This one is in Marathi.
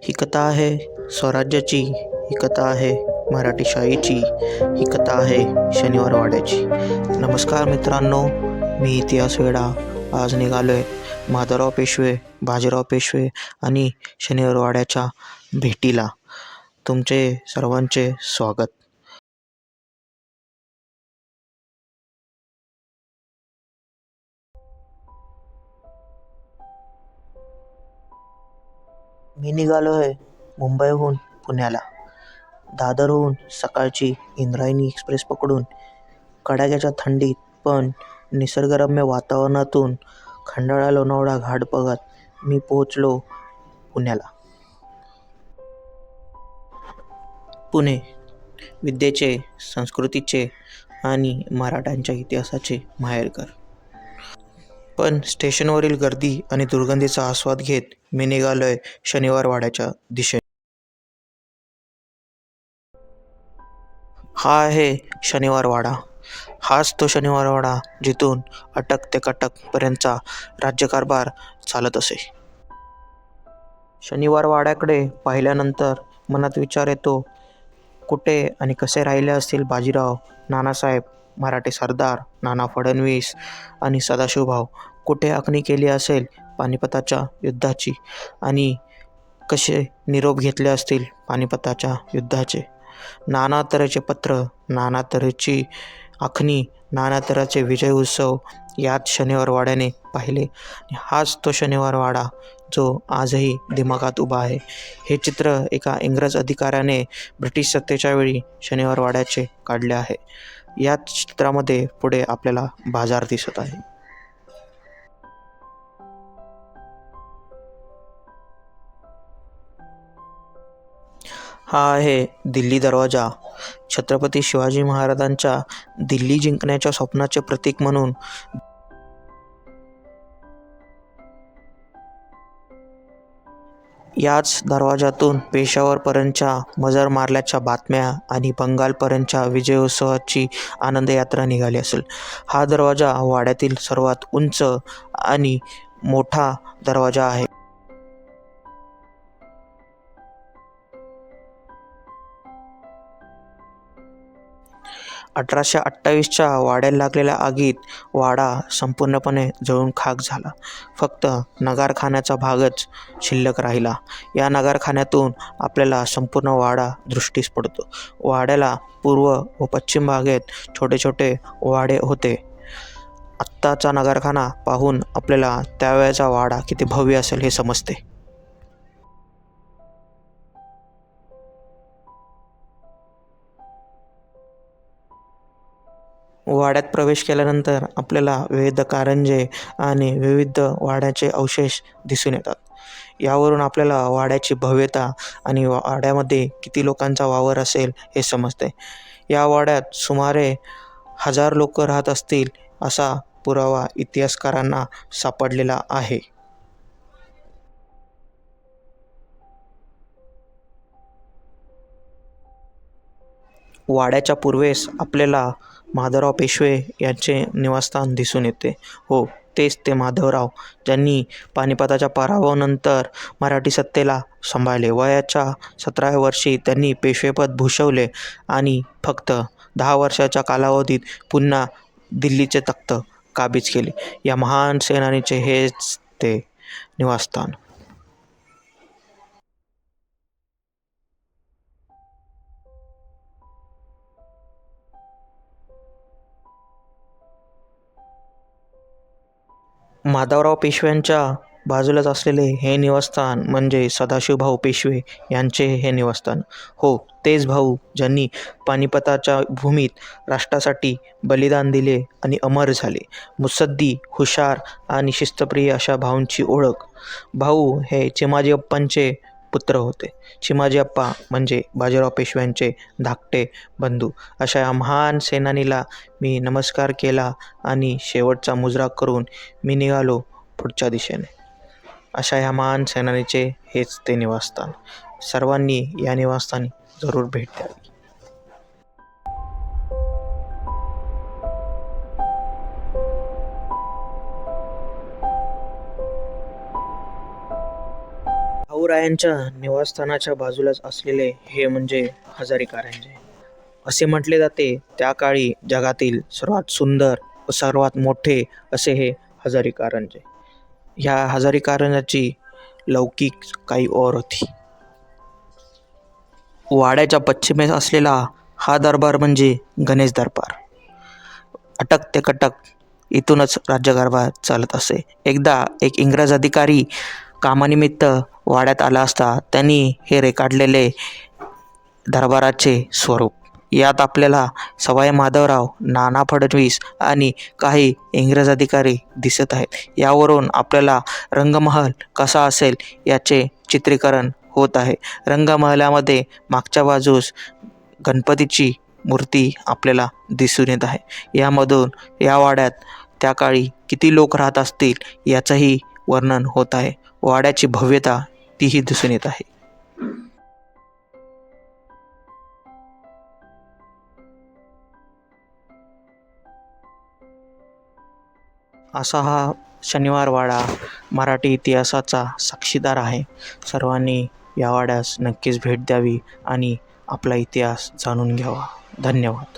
ही कथा आहे स्वराज्याची, ही कथा आहे मराठी शाळेची, ही कथा आहे शनिवार वाड्याची. नमस्कार मित्रांनो, मी इतिहास वेडा आज निघालोय माधवराव पेशवे, बाजीराव पेशवे आणि शनिवार वाड्याच्या भेटीला. तुमचे सर्वांचे स्वागत. मी निघालोय मुंबईहून पुण्याला. दादरहून सकाळची इंद्रायणी एक्सप्रेस पकडून कडाक्याच्या थंडीत पण निसर्गरम्य वातावरणातून खंडाळा लोणावळा घाट बघत मी पोहोचलो पुण्याला. पुणे विद्येचे, संस्कृतीचे आणि मराठ्यांच्या इतिहासाचे माहेरघर. पण स्टेशनवरील गर्दी आणि दुर्गंधीचा आस्वाद घेत मी निघालोय शनिवार वाड्याच्या दिशेने. हा आहे शनिवार वाडा. हाच तो शनिवार वाडा जिथून अटक ते कटक पर्यंतचा राज्यकारभार चालत असे. शनिवार वाड्याकडे पाहिल्यानंतर मनात विचार येतो, कुठे आणि कसे राहिले असतील बाजीराव, नानासाहेब, मराठे सरदार, नाना फडणवीस आणि सदाशिवभाऊ. कुठे आखणी केली असेल पानिपताच्या युद्धाची आणि कसे निरोप घेतले असतील पानिपताच्या युद्धाचे. नाना तऱ्हेचे पत्र, नाना तऱ्हेची आखणी, नाना तऱ्हेचे विजय उत्सव यात शनिवार वाड्याने पाहिले. आणि हाच तो शनिवार वाडा जो आजही दिमागात उभा आहे. हे चित्र एका इंग्रज अधिकाऱ्याने ब्रिटिश सत्तेच्या वेळी शनिवार वाड्याचे काढले आहे. या चित्रामध्ये पुढे आपल्याला बाजार दिसत आहे. हा आहे दिल्ली दरवाजा. छत्रपती शिवाजी महाराजांच्या दिल्ली जिंकण्याच्या स्वप्नाचे प्रतीक म्हणून याच दरवाजातून पेशावरपर्यंतच्या मजर मारल्याच्या बातम्या आणि बंगालपर्यंतच्या विजयोत्सवाची आनंदयात्रा निघाली असेल. हा दरवाजा वाड्यातील सर्वात उंच आणि मोठा दरवाजा आहे. 1828च्या वाड्याला लागलेल्या आगीत वाडा संपूर्णपणे जळून खाक झाला. फक्त नगारखान्याचा भागच शिल्लक राहिला. या नगारखान्यातून आपल्याला संपूर्ण वाडा दृष्टीस पडतो. वाड्याला पूर्व व पश्चिम भागेत छोटे छोटे वाडे होते. आत्ताचा नगारखाना पाहून आपल्याला त्यावेळेचा वाडा किती भव्य असेल हे समजते. वाड्यात प्रवेश केल्यानंतर आपल्याला विविध कारंजे आणि विविध वाड्याचे अवशेष दिसून येतात. यावरून आपल्याला वाड्याची भव्यता आणि वाड्यामध्ये किती लोकांचा वावर असेल हे समजते. या वाड्यात सुमारे 1000 लोक राहत असतील असा पुरावा इतिहासकारांना सापडलेला आहे. वाड्याच्या पूर्वेस आपल्याला माधवराव पेशवे यांचे निवासस्थान दिसून येते. हो, तेच ते माधवराव ज्यांनी पानिपताच्या पराभवानंतर मराठी सत्तेला सांभाळले. वयाच्या 17व्या वर्षी त्यांनी पेशवेपद भूषवले आणि फक्त 10 वर्षाच्या कालावधीत पुन्हा दिल्लीचे तख्त काबीज केले. या महान सेनानीचे हेच ते निवासस्थान. माधवराव पेशव्यांच्या बाजूलाच असलेले हे निवासस्थान म्हणजे सदाशिवभाऊ पेशवे यांचे हे निवासस्थान. हो, तेच भाऊ ज्यांनी पानिपताच्या भूमीत राष्ट्रासाठी बलिदान दिले आणि अमर झाले. मुत्सद्दी, हुशार आणि शिस्तप्रिय अशा भाऊंची ओळख. भाऊ हे चिमाजी अप्पांचे पुत्र होते. चिमाजी अप्पा म्हणजे बाजीराव पेशव्यांचे धाकटे बंधू. अशा या महान सेनानीला मी नमस्कार केला आणि शेवटचा मुजरा करून मी निघालो पुढच्या दिशेने. अशा ह्या महान सेनानीचे हेच ते निवासस्थान. सर्वांनी या निवासस्थानी जरूर भेट द्यावी. शाहूरायांच्या निवासस्थानाच्या बाजूलाच असलेले हे म्हणजे हजारी कारंजे. असे म्हटले जाते त्या काळी जगातील सर्वात सुंदर व सर्वात मोठे असे हे हजारी कारंजे. ह्या हजारी कारंजाची लौकिक काही ओर होती. वाड्याच्या पश्चिमेस असलेला हा दरबार म्हणजे गणेश दरबार. अटक ते कटक इथूनच राज्यकारभार चालत असे. एकदा एक इंग्रज अधिकारी कामानिमित्त वाड्यात आला असता त्यांनी हे रेखाटलेले दरबाराचे स्वरूप. यात आपल्याला सवाई माधवराव, नाना फडणवीस आणि काही इंग्रज अधिकारी दिसत आहेत. यावरून आपल्याला रंगमहल कसा असेल याचे चित्रीकरण होत आहे. रंगमहलामध्ये मागच्या बाजूस गणपतीची मूर्ती आपल्याला दिसून येत आहे. यामधून या वाड्यात त्या काळी किती लोक राहत असतील याचंही वर्णन होत आहे. वाड्याची भव्यता तीही दिसून येत आहे. असा हा शनिवार वाडा मराठी इतिहासाचा साक्षीदार आहे. सर्वांनी या वाड्यास नक्कीच भेट द्यावी आणि आपला इतिहास जाणून घ्यावा. धन्यवाद.